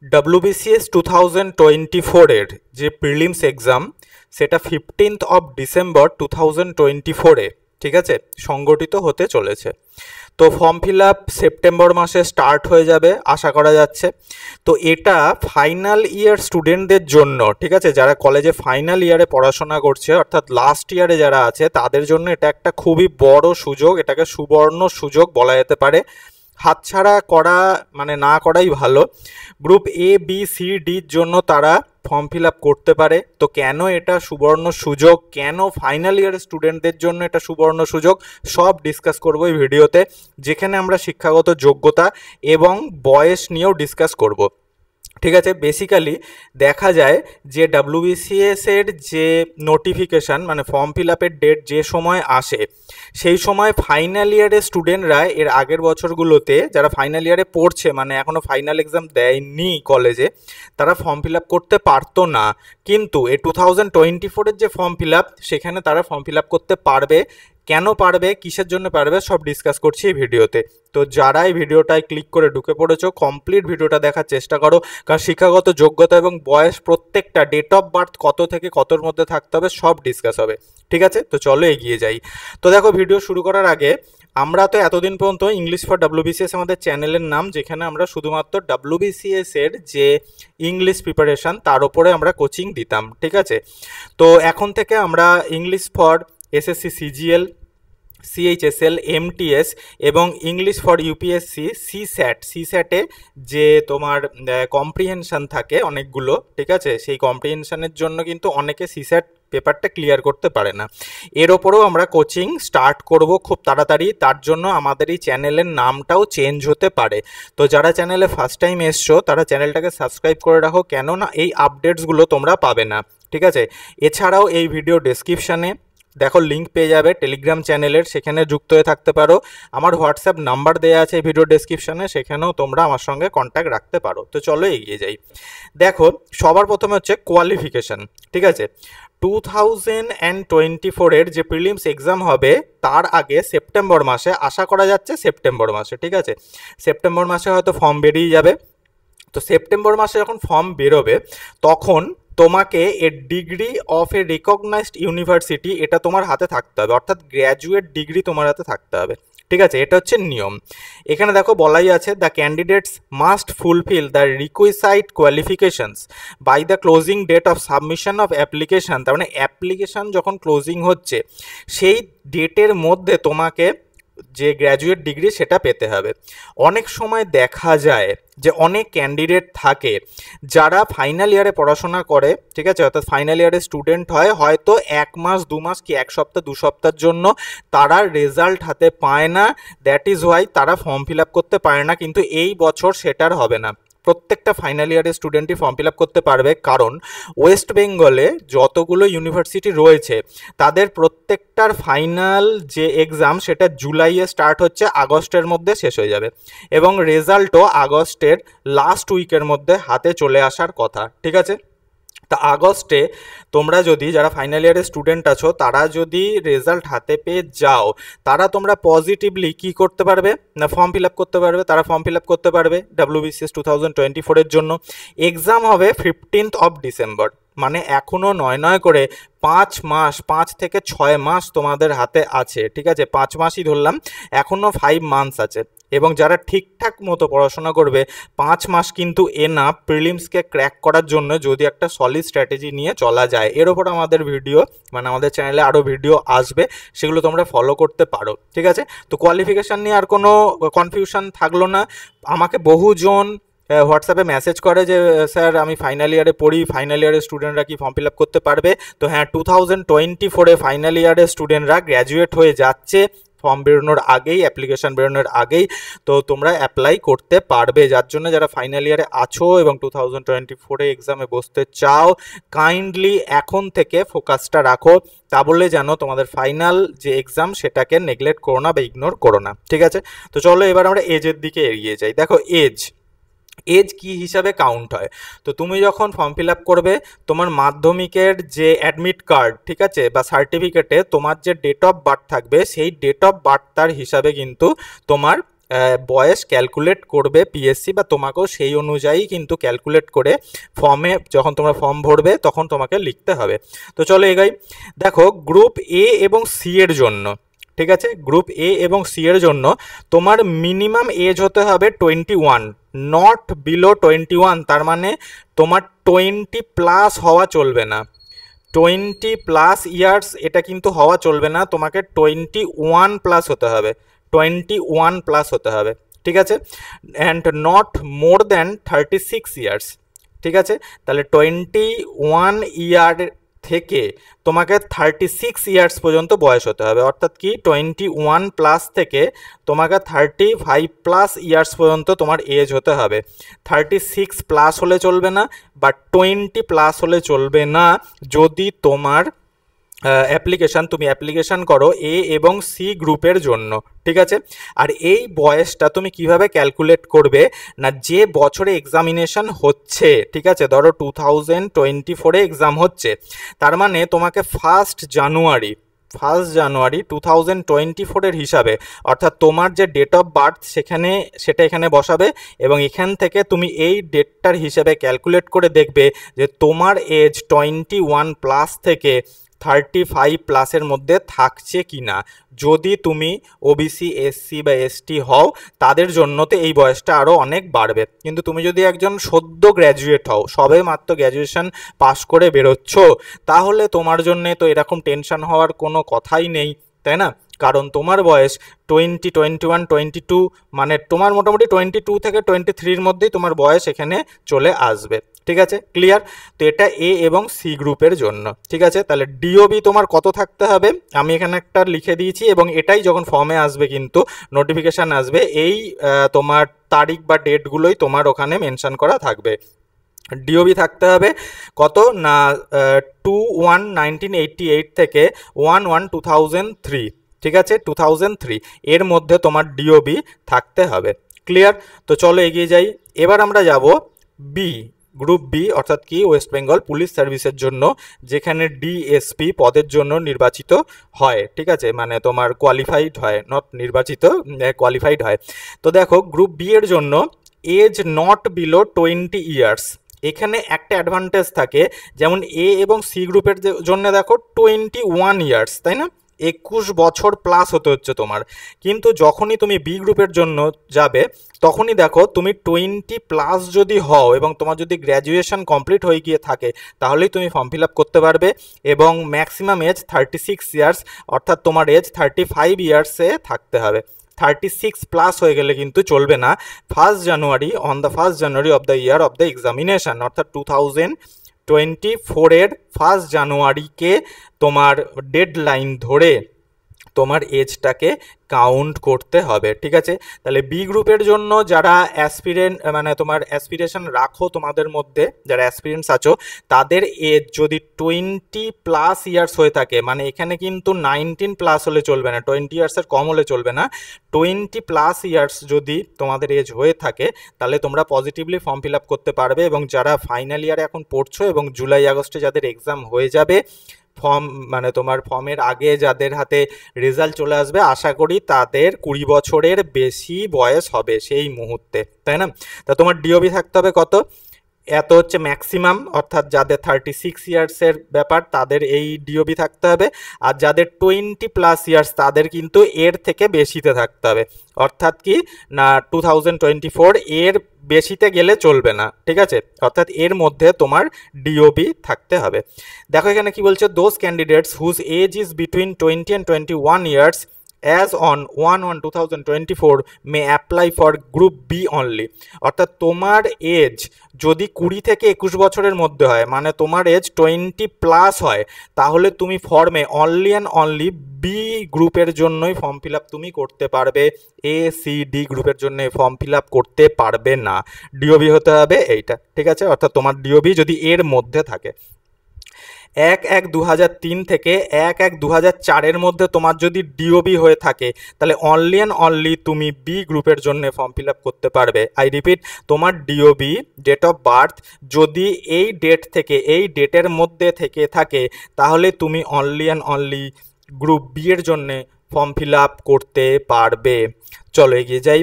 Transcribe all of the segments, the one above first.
WBCS 2024 এর যে prelims exam সেটা 15 ডিসেম্বর 2024 ঠিক আছে সংগঠিত হতে চলেছে। তো ফর্ম ফিল আপ সেপ্টেম্বর মাসে স্টার্ট হয়ে যাবে আশা করা যাচ্ছে। তো এটা ফাইনাল ইয়ার স্টুডেন্টদের জন্য, ঠিক আছে, যারা কলেজে ফাইনাল ইয়ারে পড়াশোনা করছে অর্থাৎ লাস্ট ইয়ারে যারা আছে তাদের জন্য এটা একটা খুবই বড় সুযোগ, এটাকে সুবর্ণ সুযোগ বলা যেতে পারে। হাতছাড়া করা মানে না করাই ভালো। গ্রুপ এ বি সি ডির জন্য তারা ফর্ম ফিল আপ করতে পারে। তো কেন এটা সুবর্ণ সুযোগ, কেন ফাইনাল ইয়ারের স্টুডেন্টদের জন্য এটা সুবর্ণ সুযোগ, সব ডিসকাস করবো এই ভিডিওতে, যেখানে আমরা শিক্ষাগত যোগ্যতা এবং বয়স নিয়েও ডিসকাস করব। ঠিক আছে, বেসিক্যালি দেখা যায় যে WBCS এর যে নোটিফিকেশান মানে ফর্ম ফিল আপের ডেট যে সময় আসে সেই সময় ফাইনাল ইয়ারের স্টুডেন্টরা এর আগের বছরগুলোতে যারা ফাইনাল ইয়ারে পড়ছে মানে এখনও ফাইনাল এক্সাম দেয়নি কলেজে, তারা ফর্ম ফিল আপ করতে পারতো না। কিন্তু এই 2024-এর যে ফর্ম ফিল আপ সেখানে তারা ফর্ম ফিল আপ করতে পারবে। কেন পারবে, কিসের জন্য পারবে, সব ডিসকাস করছি এই ভিডিওতে। তো যারা এই ভিডিওটায় ক্লিক করে ঢুকে পড়েছো কমপ্লিট ভিডিওটা দেখার চেষ্টা করো, কারণ শিক্ষাগত যোগ্যতা এবং বয়স প্রত্যেকটা ডেট অফ বার্থ কত থেকে কতর মধ্যে থাকতে হবে সব ডিসকাস হবে। ঠিক আছে, তো চলো এগিয়ে যাই। তো দেখো, ভিডিও শুরু করার আগে আমরা তো এতদিন পর্যন্ত ইংলিশ ফর WBCS আমাদের চ্যানেলের নাম, যেখানে আমরা শুধুমাত্র WBCS এর যে ইংলিশ প্রিপারেশান তার উপরে আমরা কোচিং দিতাম। ঠিক আছে, তো এখন থেকে আমরা English for SSC CGL, CHSL, MTS এবং ইংলিশ ফর UPSC CSAT-এ যে তোমার কম্প্রিহেনশান থাকে অনেকগুলো, ঠিক আছে, সেই কম্প্রিহেনশানের জন্য কিন্তু অনেকে CSAT পেপারটা ক্লিয়ার করতে পারে না। এর ওপরেও আমরা কোচিং স্টার্ট করব খুব তাড়াতাড়ি, তার জন্য আমাদের এই চ্যানেলের নামটাও চেঞ্জ হতে পারে। তো যারা চ্যানেলে ফার্স্ট টাইম এসছো তারা চ্যানেলটাকে সাবস্ক্রাইব করে রাখো, কেননা এই আপডেটসগুলো তোমরা পাবে না। ঠিক আছে, এছাড়াও এই ভিডিও ডেসক্রিপশানে দেখো লিঙ্ক পেয়ে যাবে টেলিগ্রাম চ্যানেলের, সেখানে যুক্ত হয়ে থাকতে পারো। আমার হোয়াটসঅ্যাপ নাম্বার দেওয়া আছে এই ভিডিও ডেসক্রিপশানে, সেখানেও তোমরা আমার সঙ্গে কন্ট্যাক্ট রাখতে পারো। তো চলো এগিয়ে যাই। দেখো, সবার প্রথমে হচ্ছে কোয়ালিফিকেশান। ঠিক আছে, 2024-এর যে প্রিলিমস এক্সাম হবে তার আগে সেপ্টেম্বর মাসে, আশা করা যাচ্ছে সেপ্টেম্বর মাসে, ঠিক আছে, সেপ্টেম্বর মাসে হয়তো ফর্ম বেরিয়ে যাবে। তো সেপ্টেম্বর মাসে যখন ফর্ম বেরোবে তখন তোমাকে a degree of a recognised university এটা তোমার হাতে থাকতে হবে, অর্থাৎ গ্র্যাজুয়েট ডিগ্রি তোমার হাতে থাকতে হবে। ঠিক আছে, এটা হচ্ছে নিয়ম। এখানে দেখো বলাই আছে, the candidates must fulfil the requisite qualifications by the closing date of submission of application. তার মানে অ্যাপ্লিকেশান যখন ক্লোজিং হচ্ছে সেই ডেটের মধ্যে তোমাকে যে গ্র্যাজুয়েট ডিগ্রি সেটা পেতে হবে। অনেক সময় দেখা যায় যে অনেক ক্যান্ডিডেট থাকে যারা ফাইনাল ইয়ারে পড়াশোনা করে, ঠিক আছে, অর্থাৎ ফাইনাল ইয়ারের স্টুডেন্ট হয়, হয়তো 1 মাস 2 মাস কি 1 সপ্তাহ 2 সপ্তাহের জন্য তারা রেজাল্ট হাতে পায় না, দ্যাট ইজ ওয়াই তারা ফর্ম ফিল আপ করতে পারে না। কিন্তু এই বছর সেটার হবে না, প্রত্যেকটা ফাইনাল ইয়ারের স্টুডেন্টই ফর্ম ফিল আপ করতে পারবে, কারণ ওয়েস্ট বেঙ্গলে যতগুলো ইউনিভার্সিটি রয়েছে তাদের প্রত্যেকটার ফাইনাল যে এক্সাম সেটা জুলাইয়ে স্টার্ট হচ্ছে, আগস্টের মধ্যে শেষ হয়ে যাবে এবং রেজাল্টও আগস্টের লাস্ট উইকের মধ্যে হাতে চলে আসার কথা। ঠিক আছে, তা আগস্টে তোমরা যদি যারা ফাইনাল ইয়ারের স্টুডেন্ট আছো তারা যদি রেজাল্ট হাতে পেয়ে যাও, তারা তোমরা পজিটিভলি কি করতে পারবে না ফর্ম ফিল আপ করতে পারবে। তারা ফর্ম ফিল আপ করতে পারবে WBCS 2024-এর জন্য। এক্সাম হবে 15 ডিসেম্বর, মানে এখনও নয় করে 5 মাস, 5 থেকে 6 মাস তোমাদের হাতে আছে। ঠিক আছে, 5 মাসই ধরলাম, এখনও 5 মান্থস আছে। এবং যারা ঠিকঠাক মতো পড়াশোনা করবে 5 মাস কিন্তু এনাফ প্রিলিমসকে ক্র্যাক করার জন্য, যদি একটা সলিড স্ট্র্যাটেজি নিয়ে চলা যায়। এর ওপর আমাদের ভিডিও মানে আমাদের চ্যানেলে আরও ভিডিও আসবে, সেগুলো তোমরা ফলো করতে পারো। ঠিক আছে, তো কোয়ালিফিকেশান নিয়ে আর কোনো কনফিউশন থাকলো না। আমাকে বহুজন হোয়াটসঅ্যাপে মেসেজ করে যে স্যার আমি ফাইনাল ইয়ারে পড়ি, ফাইনাল ইয়ারের স্টুডেন্টরা কি ফর্ম ফিল আপ করতে পারবে? তো হ্যাঁ, 2024-এ ফাইনাল ইয়ারের স্টুডেন্টরা গ্র্যাজুয়েট হয়ে যাচ্ছে ফর্ম বেরোনোর আগেই, অ্যাপ্লিকেশান বেরোনোর আগেই। তো তোমরা অ্যাপ্লাই করতে পারবে, যার জন্য যারা ফাইনাল ইয়ারে আছো এবং 2024-এ এক্সামে বসতে চাও কাইন্ডলি এখন থেকে ফোকাসটা রাখো, তা বলে যেন তোমাদের ফাইনাল যে এক্সাম সেটাকে নেগলেক্ট করো না বা ইগনোর করো না। ঠিক আছে, তো চলো এবার আমরা এজের দিকে এগিয়ে যাই। দেখো, এজ কি হিসাবে কাউন্ট হয়। তো তুমি যখন ফর্ম ফিল আপ করবে তোমার মাধ্যমিকের যে অ্যাডমিট কার্ড, ঠিক আছে, বা সার্টিফিকেটে তোমার যে ডেট অফ বার্থ থাকবে সেই ডেট অফ বার্থটার হিসাবে কিন্তু তোমার বয়স ক্যালকুলেট করবে পিএসসি, বা তোমাকেও সেই অনুযায়ী কিন্তু ক্যালকুলেট করে ফর্মে যখন তোমরা ফর্ম ভরবে তখন তোমাকে লিখতে হবে। তো চলো এগাই। দেখো গ্রুপ এ এবং সি এর জন্য, ঠিক আছে, গ্রুপ এ এবং সি এর জন্য তোমার মিনিমাম এজ হতে হবে 21, নট বিলো 21। তার মানে তোমার 20+ হওয়া চলবে না, 20+ ইয়ার্স এটা কিন্তু হওয়া চলবে না, তোমাকে 21+ হতে হবে, 21+ হতে হবে, ঠিক আছে। And not more than 36 years, ঠিক আছে। তাহলে 21 ইয়ার থেকে তোমাকে 36 ইয়ার্স পর্যন্ত বয়স হতে হবে, অর্থাৎ কি 21+ থেকে তোমাকে 35+ ইয়ার্স পর্যন্ত তোমার এজ হতে হবে। 36+ হলে চলবে না, বা 20+ হলে চলবে না যদি তোমার তুমি অ্যাপ্লিকেশান করো এ এবং সি গ্রুপের জন্য, ঠিক আছে। আর এই বয়সটা তুমি কিভাবে ক্যালকুলেট করবে না, যে বছরে এক্সামিনেশন হচ্ছে, ঠিক আছে, ধরো 2024-এ এক্সাম হচ্ছে, তার মানে তোমাকে 1 জানুয়ারি 2024-এর হিসাবে, অর্থাৎ তোমার যে ডেট অফ বার্থ সেটা এখানে বসাবে, এবং এখান থেকে তুমি এই ডেটটার হিসাবে ক্যালকুলেট করে দেখবে যে তোমার এজ 21+ থেকে 35+এর মধ্যে থাকছে কি না। যদি তুমি ওবিসি, এসসি বা এসটি হও তাদের জন্য তো এই বয়সটা আরও অনেক বাড়বে, কিন্তু তুমি যদি একজন সদ্য গ্র্যাজুয়েট হও, সবে মাত্র গ্র্যাজুয়েশন পাস করে বেরোচ্ছ, তাহলে তোমার জন্যে তো এরকম টেনশন হওয়ার কোনো কথাই নেই, তাই না? কারণ তোমার বয়স 20, 21, 22, মানে তোমার মোটামুটি 22 থেকে 23-র মধ্যেই তোমার বয়স এখানে চলে আসবে, ঠিক আছে, ক্লিয়ার? তো এটা এ এবং সি গ্রুপের জন্য, ঠিক আছে। তাহলে ডিওবি তোমার কত থাকতে হবে আমি এখানে একটা লিখে দিয়েছি, এবং এটাই যখন ফর্মে আসবে কিন্তু নোটিফিকেশান আসবে, এই তোমার তারিখ বা ডেটগুলোই তোমার ওখানে মেনশন করা থাকবে। ডিওবি থাকতে হবে কত না 2/1/1988 থেকে 1/1/2003, ঠিক আছে, 2003 এর মধ্যে তোমার ডিওবি থাকতে হবে, ক্লিয়ার? তো চলো এগিয়ে যাই। এবার আমরা যাব বি, গ্রুপ বি, অর্থাৎ কি ওয়েস্ট বেঙ্গল পুলিশ সার্ভিসের জন্য, যেখানে ডিএসপি পদের জন্য নির্বাচিত হয়, ঠিক আছে, মানে তোমার কোয়ালিফাইড হয়, নট নির্বাচিত, কোয়ালিফাইড হয়। তো দেখো গ্রুপ বি এর জন্য এজ নট বিলো 20 ইয়ার্স, এখানে একটা অ্যাডভান্টেজ থাকে, যেমন এ এবং সি গ্রুপের জন্য দেখো 21 ইয়ার্স, তাই না, 21 বছর প্লাস হতে হচ্ছে তোমার। কিন্তু যখনই তুমি বি গ্রুপের জন্য যাবে তখনই দেখো তুমি 20+ যদি হও এবং তোমার যদি গ্র্যাজুয়েশন কমপ্লিট হয়ে গিয়ে থাকে, তাহলেই তুমি ফর্ম ফিল আপ করতে পারবে, এবং ম্যাক্সিমাম এজ 36 ইয়ার্স, অর্থাৎ তোমার এজ 35 ইয়ার্সে থাকতে হবে। 36+ হয়ে গেলে কিন্তু চলবে না। 1 January on the 1 January of the year of the examination, অর্থাৎ 2024-এর 1 জানুয়ারিকে তোমার ডেডলাইন ধরে তোমার এজটাকে কাউন্ট করতে হবে, ঠিক আছে। তাহলে বি গ্রুপের জন্য যারা মানে তোমার অ্যাসপিরেশন রাখো, তোমাদের মধ্যে যারা অ্যাসপিরেন্টস আছো, তাদের এজ যদি 20+ ইয়ার্স হয়ে থাকে, মানে এখানে কিন্তু 19+ হলে চলবে না, 20 ইয়ার্সের কম হলে চলবে না, 20+ ইয়ার্স যদি তোমাদের এজ হয়ে থাকে, তাহলে তোমরা পজিটিভলি ফর্ম ফিল আপ করতে পারবে। এবং যারা ফাইনাল ইয়ারে এখন পড়ছো এবং জুলাই আগস্টে যাদের এক্সাম হয়ে যাবে, মানে তোমার ফর্মের আগে যাদের হাতে রেজাল্ট চলে আসবে, আশা করি তাদের 20 বছরের বেশি বয়স হবে সেই মুহূর্তে, তাই না? তা তোমার ডিওবি থাকতে হবে কত, এত হচ্ছে ম্যাক্সিমাম, অর্থাৎ যাদের 36 ইয়ার্সের ব্যাপার তাদের এই ডিওবি থাকতে হবে, আর যাদের 20+ ইয়ার্স তাদের কিন্তু এর থেকে বেশিতে থাকতে হবে, অর্থাৎ কি না 2024 এর বেশিতে গেলে চলবে না, ঠিক আছে, অর্থাৎ এর মধ্যে তোমার ডিওবি থাকতে হবে। দেখো এখানে কি বলছে, those candidates whose age is between 20 and 21 years as on 1/1/2024 may apply for group B only, অর্থাৎ তোমার এজ যদি 20 থেকে 21 বছরের মধ্যে হয়, মানে তোমার এজ 20+ হয়, তাহলে তুমি ফর্মে অনলি অ্যান্ড অনলি বি গ্রুপের জন্যই ফর্ম ফিল আপ তুমি করতে পারবে, এ সি ডি গ্রুপের জন্য ফর্ম ফিল আপ করতে পারবে না। ডিওবি হতে হবে এইটা, ঠিক আছে, অর্থাৎ তোমার ডিওবি যদি এর মধ্যে থাকে। 1/1/2003 থেকে 1/1/2004-এর মধ্যে তোমার যদি ডিওবি হয়ে থাকে, তাহলে অনলি অ্যান্ড অনলি তুমি বি গ্রুপের জন্য ফর্ম ফিল আপ করতে পারবে। আই রিপিট, তোমার ডিওবি ডেট অফ বার্থ যদি এই ডেট থেকে এই ডেটের মধ্যে থেকে থাকে, তাহলে তুমি only and only group B এর জন্যে ফর্ম ফিল আপ করতে পারবে। চলো এগিয়ে যাই।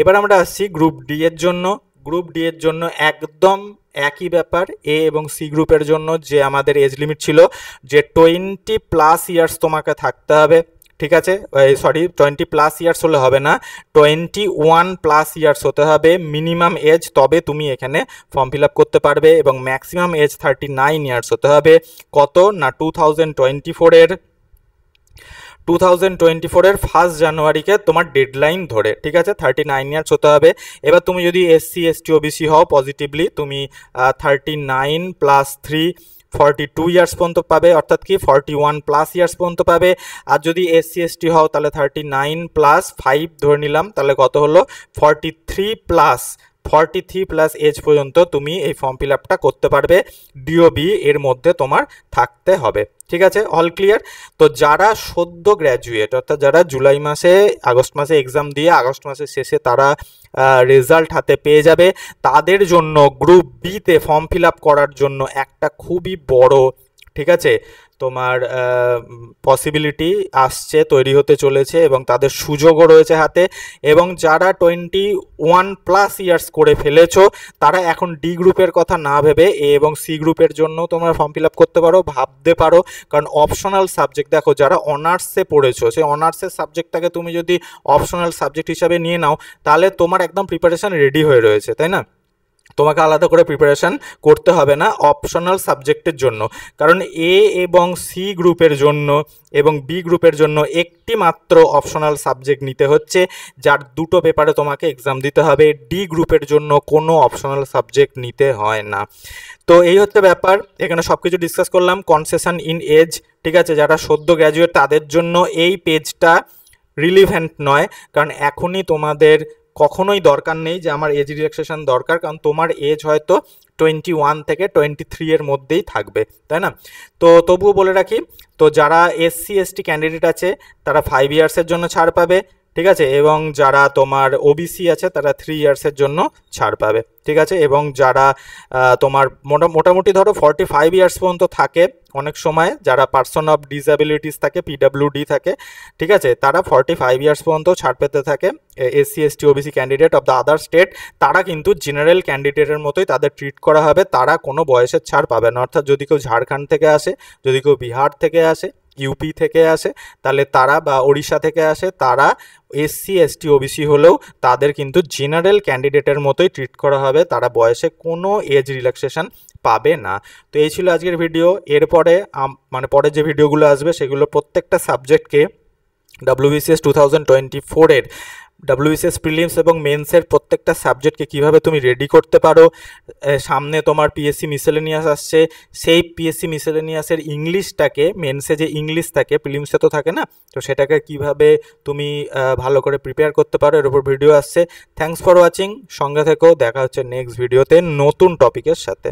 এবার আমরা আসছি গ্রুপ ডি এর জন্য। গ্রুপ ডি এর জন্য একদম একই ব্যাপার, এ এবং সি গ্রুপের জন্য যে আমাদের এজ লিমিট ছিল যে 20+ ইয়ার্স তোমাকে থাকতে হবে, ঠিক আছে। সরি, 20+ ইয়ার্স হলে হবে না, 21+ ইয়ার্স হতে হবে মিনিমাম এজ, তবে তুমি এখানে ফর্ম ফিল আপ করতে পারবে। এবং ম্যাক্সিমাম এজ 39 ইয়ার্স হতে হবে। কত না 2024-এর 1 জানুয়ারিকে তোমার ডেডলাইন ধরে, ঠিক আছে, 39 ইয়ার্স হতে হবে। এবার তুমি যদি SC ST OBC হও পজিটিভলি, তুমি 39+3 42 ইয়ার্স পর্যন্ত পাবে, অর্থাৎ কি 41+ ইয়ার্স পর্যন্ত পাবে। আর যদি SC ST হও তাহলে 39+5 ধরে নিলাম, তাহলে কত হলো 43+ এজ পর্যন্ত তুমি এই ফর্ম ফিল আপটা করতে পারবে। DOB এর মধ্যে তোমার থাকতে হবে, ঠিক আছে। All clear? তো যারা সদ্য গ্র্যাজুয়েট, অর্থাৎ যারা জুলাই মাসে আগস্ট মাসে এক্সাম দিয়ে আগস্ট মাসের শেষে তারা রেজাল্ট হাতে পেয়ে যাবে, তাদের জন্য গ্রুপ বিতে ফর্ম ফিল আপ করার জন্য একটা খুবই বড়, ঠিক আছে, তোমার পসিবিলিটি আসছে, তৈরি হতে চলেছে এবং তাদের সুযোগও রয়েছে হাতে। এবং যারা 21+ ইয়ার্স করে ফেলেছো তারা এখন ডি গ্রুপের কথা না ভেবে এ এবং সি গ্রুপের জন্য তোমরা ফর্ম ফিল আপ করতে পারো, ভাবতে পারো। কারণ অপশনাল সাবজেক্ট, দেখো যারা অনার্সে পড়েছো সেই অনার্সের সাবজেক্টটাকে তুমি যদি অপশনাল সাবজেক্ট হিসাবে নিয়ে নাও তাহলে তোমার একদম প্রিপারেশান রেডি হয়ে রয়েছে, তাই না? তোমাকে আলাদা করে প্রিপারেশান করতে হবে না অপশনাল সাবজেক্টের জন্য। কারণ এ এবং সি গ্রুপের জন্য এবং বি গ্রুপের জন্য একটি মাত্র অপশনাল সাবজেক্ট নিতে হচ্ছে, যার দুটো পেপারে তোমাকে এক্সাম দিতে হবে। ডি গ্রুপের জন্য কোনো অপশনাল সাবজেক্ট নিতে হয় না। তো এই হচ্ছে ব্যাপার, এখানে সব কিছু ডিসকাস করলাম। কনসেশন ইন এজ, ঠিক আছে, যারা সদ্য গ্র্যাজুয়েট তাদের জন্য এই পেজটা রিলিভেন্ট নয়, কারণ এখনই তোমাদের কখনোই দরকার নেই যে আমার এজ রিল্যাক্সেশন দরকার, কারণ তোমার এজ হয়তো 21 থেকে 23 এর মধ্যেই থাকবে, তাই না? তো তবুও বলে রাখি, তো যারা SC ST ক্যান্ডিডেট আছে তারা 5 ইয়ার্সের জন্য ছাড় পাবে, ঠিক আছে। এবং যারা তোমার OBC আছে তারা 3 ইয়ার্সের জন্য ছাড় পাবে, ঠিক আছে। এবং যারা তোমার মোটামুটি ধরো 45 ইয়ার্স পর্যন্ত থাকে, অনেক সময় যারা পার্সন অফ ডিসএবিলিটিস থাকে, PWD থাকে, ঠিক আছে, তারা 45 ইয়ার্স পর্যন্ত ছাড় পেতে থাকে। SC ST OBC candidate of the other state তারা কিন্তু জেনারেল ক্যান্ডিডেটের মতোই তাদের ট্রিট করা হবে, তারা কোনো বয়সের ছাড় পাবে না। অর্থাৎ যদি কেউ ঝাড়খণ্ড থেকে আসে, যদি কেউ বিহার থেকে আসে, ইউপি থেকে আসে, তাহলে তারা বা ওড়িশা থেকে আসে, তারা SC ST OBC হলেও তাদের কিন্তু জেনারেল ক্যান্ডিডেটের মতোই ট্রিট করা হবে, তারা বয়সে কোনো এজ রিল্যাক্সেশন পাবে না। তো এই ছিল আজকের ভিডিও। এরপরে মানে পরে যে ভিডিওগুলো আসবে সেগুলো প্রত্যেকটা সাবজেক্টকে WBCS 2024-এর WBCS প্রিলিমস এবং মেন্সের প্রত্যেকটা সাবজেক্টকে কীভাবে তুমি রেডি করতে পারো। সামনে তোমার PSC মিসেলেনিয়াস আসছে, সেই PSC মিসেলেনিয়াসের ইংলিশটাকে, মেন্সে যে ইংলিশ থাকে প্রিলিমসে তো থাকে না, তো সেটাকে কিভাবে তুমি ভালো করে প্রিপেয়ার করতে পারো এর উপর ভিডিও আসছে। থ্যাঙ্কস ফর ওয়াচিং, সঙ্গে থেকো, দেখা হচ্ছে নেক্সট ভিডিওতে নতুন টপিকের সাথে।